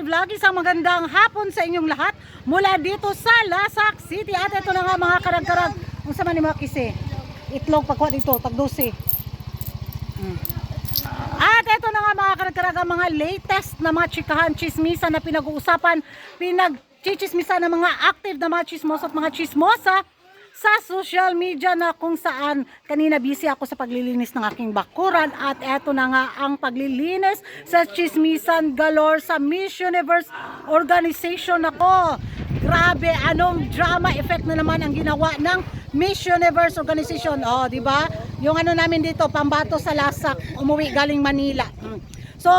my vlog, isang magandang hapon sa inyong lahat mula dito sa Lasak City. At ito na nga mga karag-karag, kung sa man ni Makise, itlog pagkuha dito, tag-12. At ito na nga mga karag-karag, ang mga latest na mga chikahan, chismisa na pinag-uusapan, pinag-chichismisa ng mga active na mga chismosa at mga chismosa sa social media, na kung saan kanina busy ako sa paglilinis ng aking bakuran. At eto na nga ang paglilinis sa chismisan galore sa Miss Universe organization. Ako, grabe, anong drama effect na naman ang ginawa ng Miss Universe organization. Oh, di ba? Yung ano namin dito, pambato sa Lasak, umuwi galing Manila. So,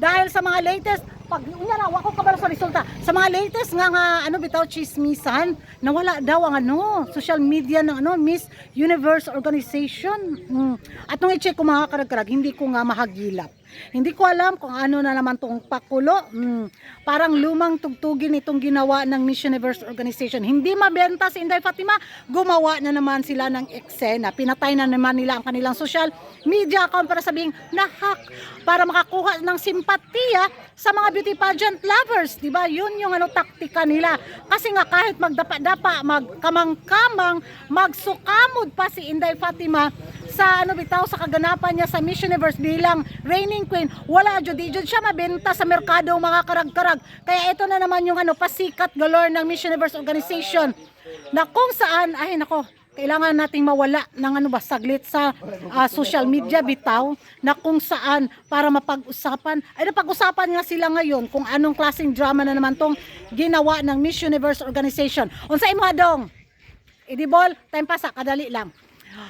dahil sa mga latest, pag ako kabalo sa resulta, sa mga latest nga ano bitaw chismisan, nawala daw ang social media ng Miss Universe organization. At nung i-check ko mga karag-karag, hindi ko nga mahagilap. Hindi ko alam kung ano na naman tong pakulo. Parang lumang tugtugin itong ginawa ng Miss Universe organization. Hindi mabenta si Inday Fatima, gumawa na naman sila ng eksena. Pinatay na naman nila ang kanilang social media account para sabing na-hack, para makakuha ng simpatiya sa mga beauty pageant lovers, di ba? Yun yung taktika nila. Kasi nga kahit magdapa-dapa, magkamang-kamang, magsukamod pa si Inday Fatima sa sa kaganapan niya sa Miss Universe bilang reigning queen, wala jud siya mabenta sa merkado mga karag-karag. Kaya ito na naman yung pasikat galore ng Miss Universe organization, na kung saan ay nako, kailangan nating mawala ng saglit sa social media bitaw, na kung saan para mapag-usapan, ay napag-usapan nga sila ngayon kung anong klaseng drama na naman tong ginawa ng Miss Universe organization. Unsa imo dong? Idibol, time pass, kadali lang.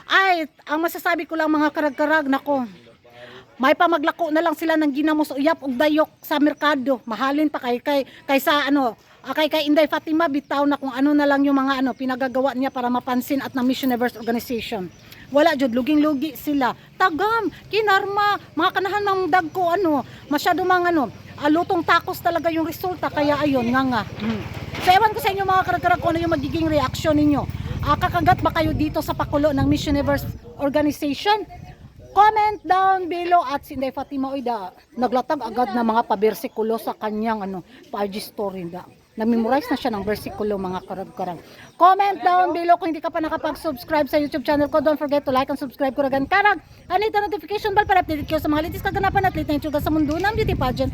Ay, ang masasabi ko lang mga karag-karag, nako, may pamaglako na lang sila ng ginamos uyap ug dayok sa merkado. Mahalin pa kaysa kay Inday Fatima bitaw, na kung ano na lang yung mga pinagagawa niya para mapansin at ng Miss Universe organization. Wala jud, luging-lugi sila. Tagam, kinarma, mga kanahan ng dagko masyado mga lutong takos talaga yung resulta, kaya ayun nga. So ewan ko sa inyo mga karag-karag kung ano yung magiging reaksyon ninyo. Kakagat ba kayo dito sa pakulo ng Miss Universe organization? Comment down below. At si Inday Fatima naglatag agad na mga pabersikulo sa kanyang PG story. Namemorize na siya ng bersikulo mga karag-karag. Comment down below kung hindi ka pa nakapag-subscribe sa YouTube channel ko. Don't forget to like and subscribe ko ragan karag. And hit the notification bell para update kayo sa mga latest kaganapan at latest na sa mundo ng beauty pageant.